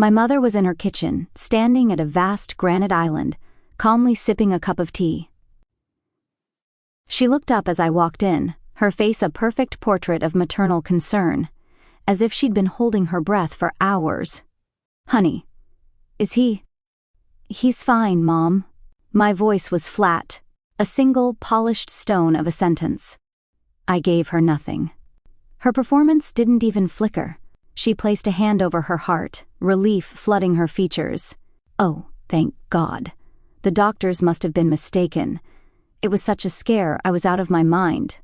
My mother was in her kitchen, standing at a vast granite island, calmly sipping a cup of tea. She looked up as I walked in, her face a perfect portrait of maternal concern, as if she'd been holding her breath for hours. "Honey, is he?" "He's fine, Mom." My voice was flat, a single polished stone of a sentence. I gave her nothing. Her performance didn't even flicker. She placed a hand over her heart, relief flooding her features. Oh, thank God. The doctors must have been mistaken. It was such a scare, I was out of my mind.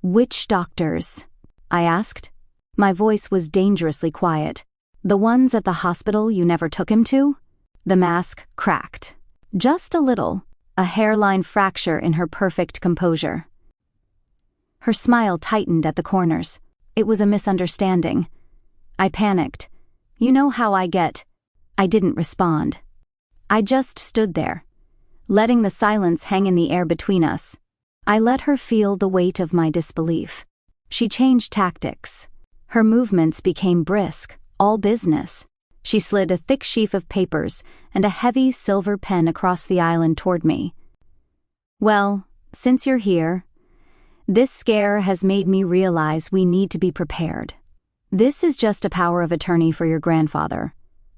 "Which doctors?" I asked. My voice was dangerously quiet. "The ones at the hospital you never took him to?" The mask cracked. Just a little, a hairline fracture in her perfect composure. Her smile tightened at the corners. It was a misunderstanding. I panicked. "You know how I get." I didn't respond. I just stood there, letting the silence hang in the air between us. I let her feel the weight of my disbelief. She changed tactics. Her movements became brisk, all business. She slid a thick sheaf of papers and a heavy silver pen across the island toward me. "Well, since you're here, this scare has made me realize we need to be prepared. This is just a power of attorney for your grandfather.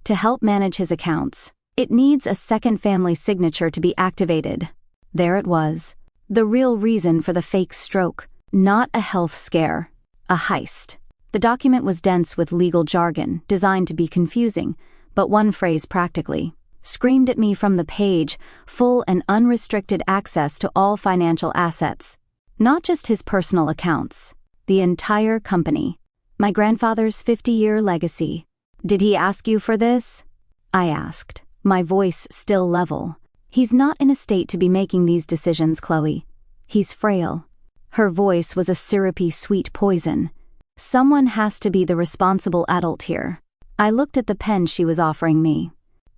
To help manage his accounts, it needs a second family signature to be activated." There it was. The real reason for the fake stroke. Not a health scare. A heist. The document was dense with legal jargon, designed to be confusing, but one phrase practically screamed at me from the page: full and unrestricted access to all financial assets. Not just his personal accounts. The entire company. My grandfather's 50-year legacy. "Did he ask you for this?" I asked, my voice still level. "He's not in a state to be making these decisions, Chloe. He's frail." Her voice was a syrupy sweet poison. "Someone has to be the responsible adult here." I looked at the pen she was offering me.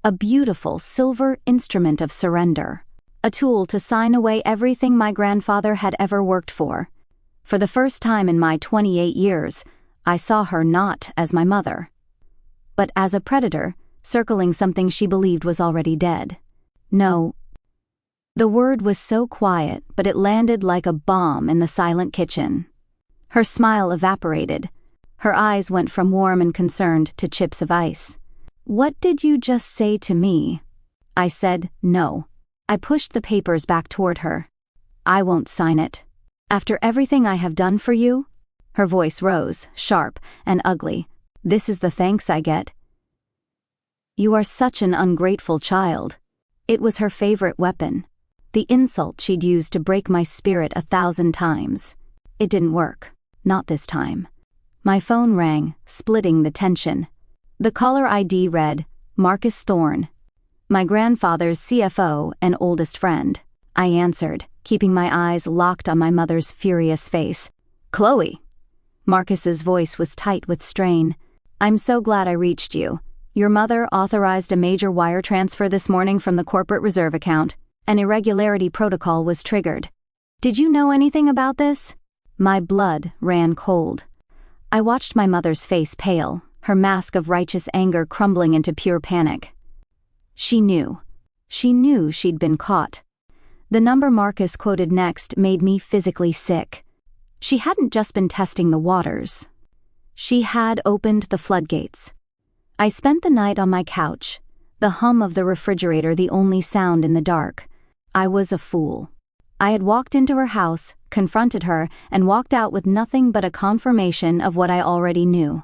A beautiful silver instrument of surrender. A tool to sign away everything my grandfather had ever worked for. For the first time in my 28 years, I saw her not as my mother, but as a predator, circling something she believed was already dead. "No." The word was so quiet, but it landed like a bomb in the silent kitchen. Her smile evaporated. Her eyes went from warm and concerned to chips of ice. "What did you just say to me?" I said no. I pushed the papers back toward her. "I won't sign it. After everything I have done for you?" Her voice rose, sharp and ugly. "This is the thanks I get." "You are such an ungrateful child." It was her favorite weapon. The insult she'd used to break my spirit 1,000 times. It didn't work. Not this time. My phone rang, splitting the tension. The caller ID read, Marcus Thorne, my grandfather's CFO and oldest friend. I answered, keeping my eyes locked on my mother's furious face. "Chloe." Marcus's voice was tight with strain. "I'm so glad I reached you. Your mother authorized a major wire transfer this morning from the corporate reserve account. An irregularity protocol was triggered. Did you know anything about this?" My blood ran cold. I watched my mother's face pale, her mask of righteous anger crumbling into pure panic. She knew. She knew she'd been caught. The number Marcus quoted next made me physically sick. She hadn't just been testing the waters. She had opened the floodgates. I spent the night on my couch, the hum of the refrigerator the only sound in the dark. I was a fool. I had walked into her house, confronted her, and walked out with nothing but a confirmation of what I already knew.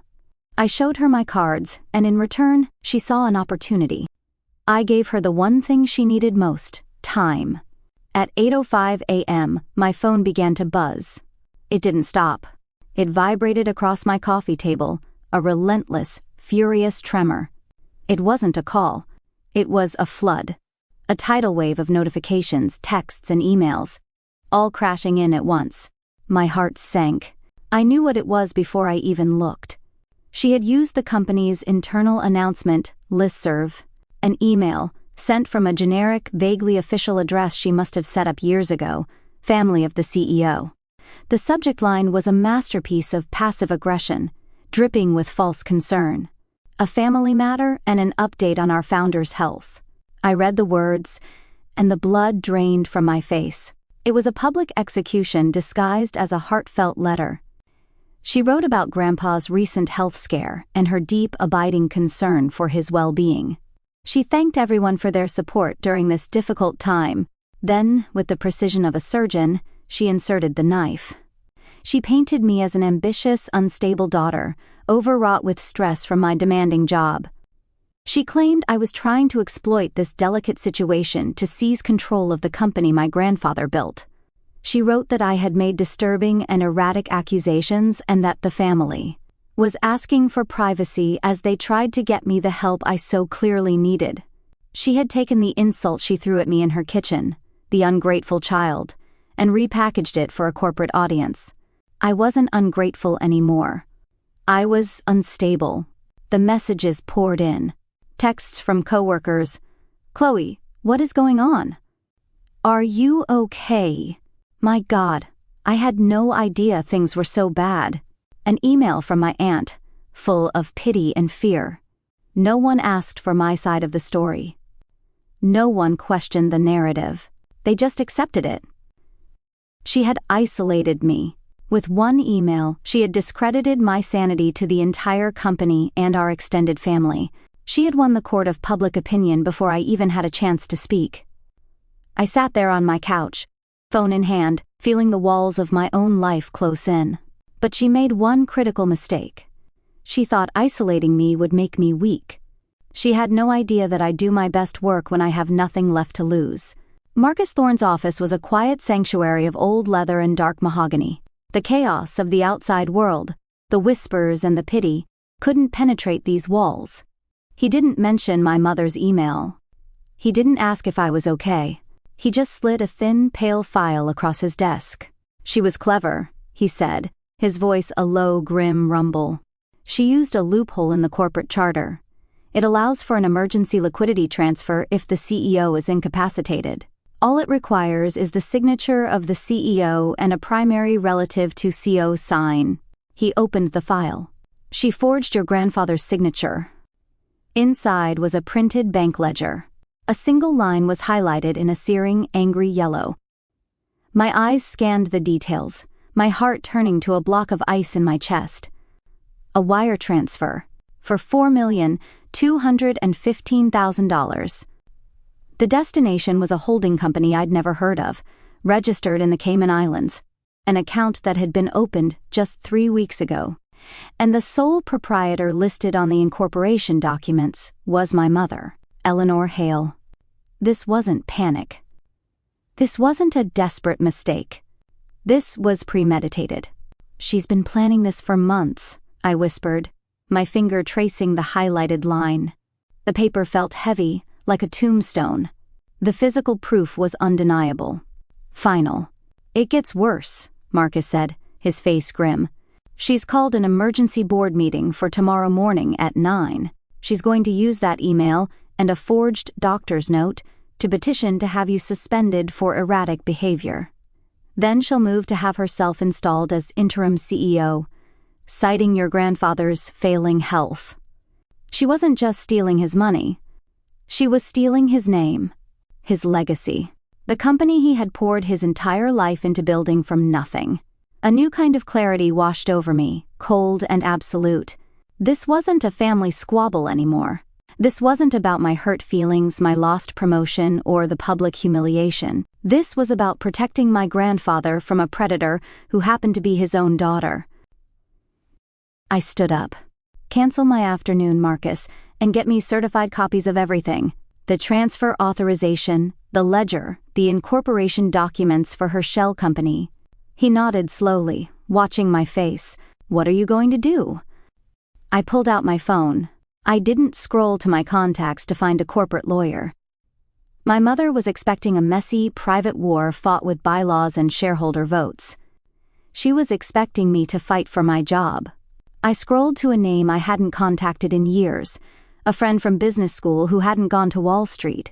I showed her my cards, and in return, she saw an opportunity. I gave her the one thing she needed most: time. At 8:05 a.m., my phone began to buzz. It didn't stop. It vibrated across my coffee table, a relentless, furious tremor. It wasn't a call. It was a flood. A tidal wave of notifications, texts, and emails, all crashing in at once. My heart sank. I knew what it was before I even looked. She had used the company's internal announcement listserv, an email sent from a generic, vaguely official address she must have set up years ago, family of the CEO. The subject line was a masterpiece of passive aggression, dripping with false concern. a family matter and an update on our founder's health. I read the words, and the blood drained from my face. It was a public execution disguised as a heartfelt letter. She wrote about Grandpa's recent health scare and her deep, abiding concern for his well-being. She thanked everyone for their support during this difficult time. Then, with the precision of a surgeon, she inserted the knife. She painted me as an ambitious, unstable daughter, overwrought with stress from my demanding job. She claimed I was trying to exploit this delicate situation to seize control of the company my grandfather built. She wrote that I had made disturbing and erratic accusations and that the family was asking for privacy as they tried to get me the help I so clearly needed. She had taken the insult she threw at me in her kitchen, the ungrateful child, and repackaged it for a corporate audience. I wasn't ungrateful anymore. I was unstable. The messages poured in. Texts from coworkers. "Chloe, what is going on? Are you okay? My God, I had no idea things were so bad." An email from my aunt, full of pity and fear. No one asked for my side of the story. No one questioned the narrative. They just accepted it. She had isolated me. With one email, she had discredited my sanity to the entire company and our extended family. She had won the court of public opinion before I even had a chance to speak. I sat there on my couch, phone in hand, feeling the walls of my own life close in. But she made one critical mistake. She thought isolating me would make me weak. She had no idea that I do my best work when I have nothing left to lose. Marcus Thorne's office was a quiet sanctuary of old leather and dark mahogany. The chaos of the outside world, the whispers and the pity, couldn't penetrate these walls. He didn't mention my mother's email. He didn't ask if I was okay. He just slid a thin, pale file across his desk. She was clever, he said, his voice a low, grim rumble. She used a loophole in the corporate charter. It allows for an emergency liquidity transfer if the CEO is incapacitated. All it requires is the signature of the CEO and a primary relative to CO sign. He opened the file. She forged your grandfather's signature. Inside was a printed bank ledger. A single line was highlighted in a searing, angry yellow. My eyes scanned the details, my heart turning to a block of ice in my chest. A wire transfer for $4,215,000. The destination was a holding company I'd never heard of, registered in the Cayman Islands, an account that had been opened just 3 weeks ago, and the sole proprietor listed on the incorporation documents was my mother, Eleanor Hale. This wasn't panic. This wasn't a desperate mistake. This was premeditated. "She's been planning this for months," I whispered, my finger tracing the highlighted line. The paper felt heavy, like a tombstone. The physical proof was undeniable. Final. "It gets worse," Marcus said, his face grim. "She's called an emergency board meeting for tomorrow morning at 9. She's going to use that email and a forged doctor's note to petition to have you suspended for erratic behavior. Then she'll move to have herself installed as interim CEO, citing your grandfather's failing health." She wasn't just stealing his money. She was stealing his name, his legacy, the company he had poured his entire life into building from nothing. A new kind of clarity washed over me, cold and absolute. This wasn't a family squabble anymore. This wasn't about my hurt feelings, my lost promotion, or the public humiliation. This was about protecting my grandfather from a predator who happened to be his own daughter. I stood up. "Cancel my afternoon, Marcus, and get me certified copies of everything. The transfer authorization, the ledger, the incorporation documents for her shell company." He nodded slowly, watching my face. "What are you going to do?" I pulled out my phone. I didn't scroll to my contacts to find a corporate lawyer. My mother was expecting a messy, private war fought with bylaws and shareholder votes. She was expecting me to fight for my job. I scrolled to a name I hadn't contacted in years, a friend from business school who hadn't gone to Wall Street.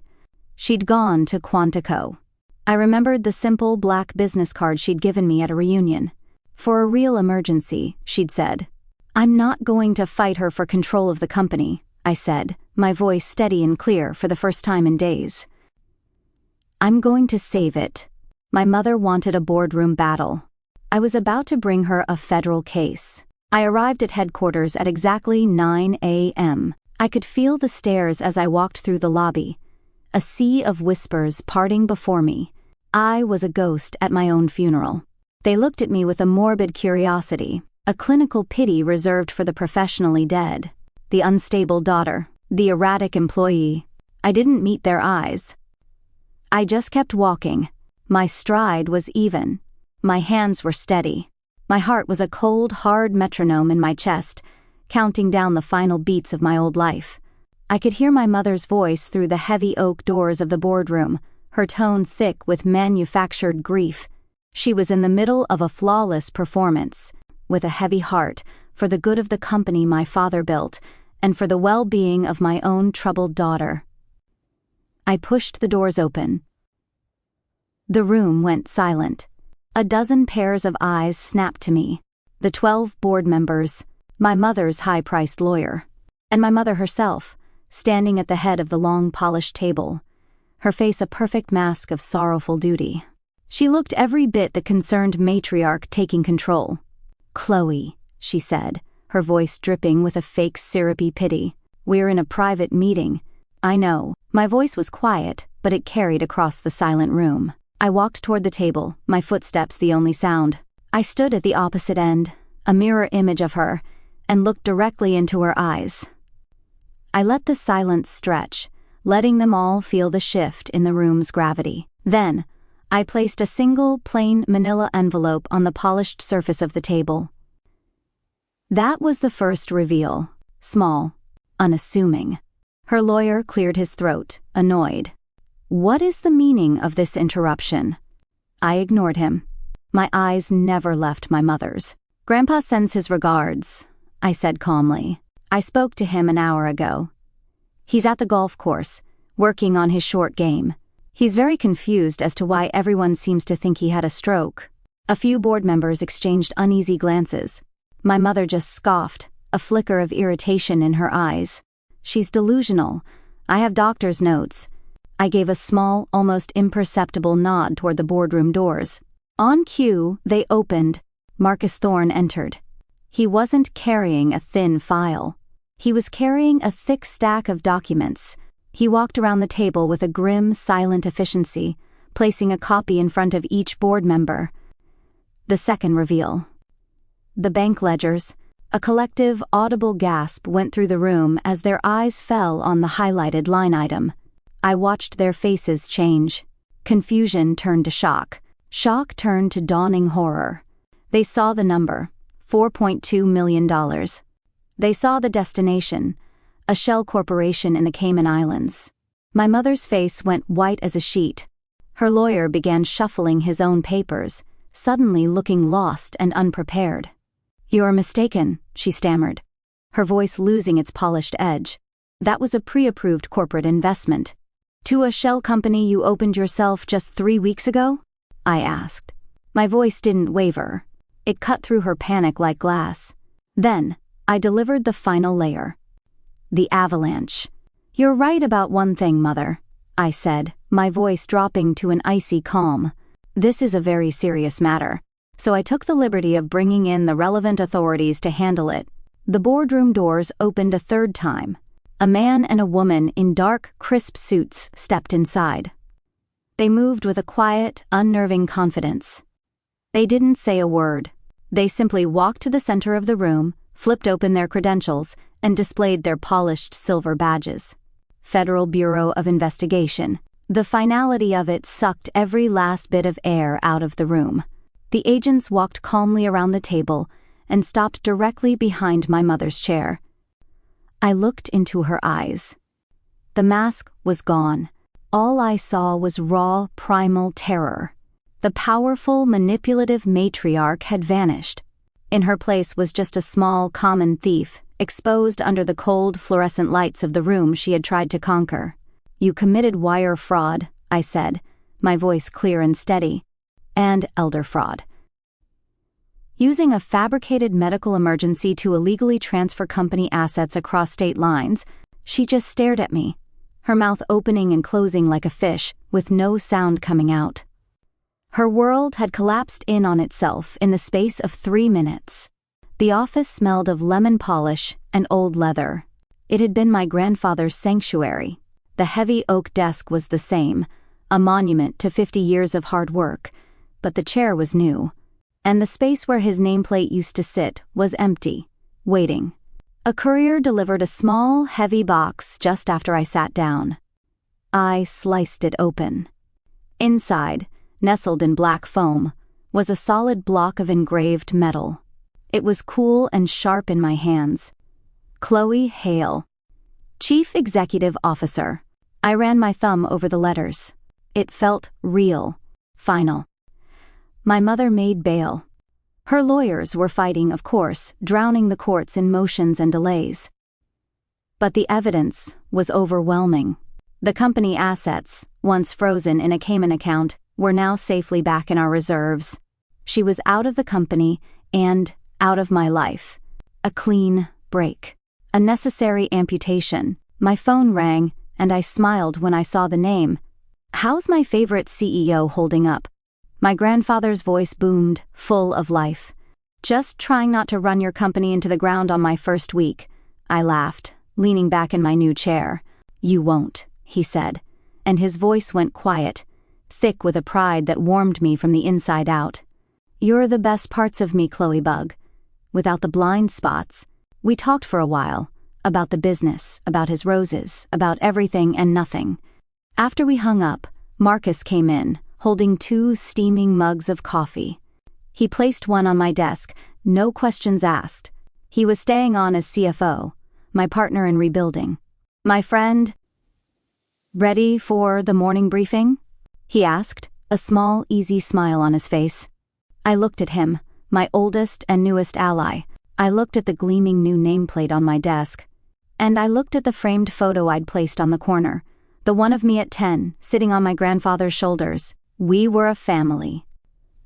She'd gone to Quantico. I remembered the simple black business card she'd given me at a reunion. "For a real emergency," she'd said. "I'm not going to fight her for control of the company," I said, my voice steady and clear for the first time in days. "I'm going to save it." My mother wanted a boardroom battle. I was about to bring her a federal case. I arrived at headquarters at exactly 9 a.m. I could feel the stares as I walked through the lobby, a sea of whispers parting before me. I was a ghost at my own funeral. They looked at me with a morbid curiosity, a clinical pity reserved for the professionally dead. The unstable daughter, the erratic employee. I didn't meet their eyes. I just kept walking. My stride was even. My hands were steady. My heart was a cold, hard metronome in my chest, counting down the final beats of my old life. I could hear my mother's voice through the heavy oak doors of the boardroom, her tone thick with manufactured grief. She was in the middle of a flawless performance, with a heavy heart, for the good of the company my father built, and for the well-being of my own troubled daughter. I pushed the doors open. The room went silent. A dozen pairs of eyes snapped to me. The 12 board members, my mother's high-priced lawyer, and my mother herself, standing at the head of the long polished table, her face a perfect mask of sorrowful duty. She looked every bit the concerned matriarch taking control. "Chloe," she said, her voice dripping with a fake syrupy pity, "we're in a private meeting." I know, my voice was quiet, but it carried across the silent room. I walked toward the table, my footsteps the only sound. I stood at the opposite end, a mirror image of her, and looked directly into her eyes. I let the silence stretch, letting them all feel the shift in the room's gravity. Then, I placed a single, plain manila envelope on the polished surface of the table. That was the first reveal, small, unassuming. Her lawyer cleared his throat, annoyed. "What is the meaning of this interruption?" I ignored him. My eyes never left my mother's. "Grandpa sends his regards," I said calmly. "I spoke to him an hour ago. He's at the golf course, working on his short game. He's very confused as to why everyone seems to think he had a stroke." A few board members exchanged uneasy glances. My mother just scoffed, a flicker of irritation in her eyes. "She's delusional. I have doctor's notes." I gave a small, almost imperceptible nod toward the boardroom doors. On cue, they opened. Marcus Thorne entered. He wasn't carrying a thin file. He was carrying a thick stack of documents. He walked around the table with a grim, silent efficiency, placing a copy in front of each board member. The second reveal. The bank ledgers. A collective, audible gasp went through the room as their eyes fell on the highlighted line item. I watched their faces change. Confusion turned to shock. Shock turned to dawning horror. They saw the number, $4.2 million. They saw the destination, a shell corporation in the Cayman Islands. My mother's face went white as a sheet. Her lawyer began shuffling his own papers, suddenly looking lost and unprepared. "You're mistaken," she stammered, her voice losing its polished edge. "That was a pre-approved corporate investment." "To a shell company you opened yourself just 3 weeks ago?" I asked. My voice didn't waver. It cut through her panic like glass. Then, I delivered the final layer. The avalanche. "You're right about one thing, Mother," I said, my voice dropping to an icy calm. "This is a very serious matter, so I took the liberty of bringing in the relevant authorities to handle it." The boardroom doors opened a third time. A man and a woman in dark, crisp suits stepped inside. They moved with a quiet, unnerving confidence. They didn't say a word. They simply walked to the center of the room, flipped open their credentials, and displayed their polished silver badges. Federal Bureau of Investigation. The finality of it sucked every last bit of air out of the room. The agents walked calmly around the table and stopped directly behind my mother's chair. I looked into her eyes. The mask was gone. All I saw was raw, primal terror. The powerful, manipulative matriarch had vanished. In her place was just a small, common thief, exposed under the cold, fluorescent lights of the room she had tried to conquer. "You committed wire fraud," I said, my voice clear and steady, "and elder fraud." Using a fabricated medical emergency to illegally transfer company assets across state lines, she just stared at me, her mouth opening and closing like a fish, with no sound coming out. Her world had collapsed in on itself in the space of 3 minutes. The office smelled of lemon polish and old leather. It had been my grandfather's sanctuary. The heavy oak desk was the same, a monument to 50 years of hard work, but the chair was new, and the space where his nameplate used to sit was empty, waiting. A courier delivered a small, heavy box just after I sat down. I sliced it open. Inside, nestled in black foam, was a solid block of engraved metal. It was cool and sharp in my hands. Chloe Hale, Chief Executive Officer. I ran my thumb over the letters. It felt real, final. My mother made bail. Her lawyers were fighting, of course, drowning the courts in motions and delays. But the evidence was overwhelming. The company assets, once frozen in a Cayman account, were now safely back in our reserves. She was out of the company and out of my life. A clean break. A necessary amputation. My phone rang, and I smiled when I saw the name. "How's my favorite CEO holding up?" My grandfather's voice boomed, full of life. "Just trying not to run your company into the ground on my first week." I laughed, leaning back in my new chair. "You won't," he said, and his voice went quiet, thick with a pride that warmed me from the inside out. "You're the best parts of me, Chloe Bug. Without the blind spots." We talked for a while, about the business, about his roses, about everything and nothing. After we hung up, Marcus came in, holding 2 steaming mugs of coffee. He placed one on my desk, no questions asked. He was staying on as CFO, my partner in rebuilding. "My friend, ready for the morning briefing?" he asked, a small, easy smile on his face. I looked at him, my oldest and newest ally. I looked at the gleaming new nameplate on my desk. And I looked at the framed photo I'd placed on the corner, the one of me at 10, sitting on my grandfather's shoulders. We were a family.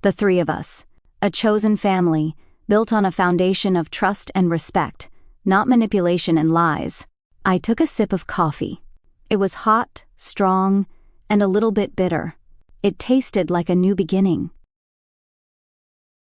The 3 of us. A chosen family, built on a foundation of trust and respect, not manipulation and lies. I took a sip of coffee. It was hot, strong, and a little bit bitter. It tasted like a new beginning.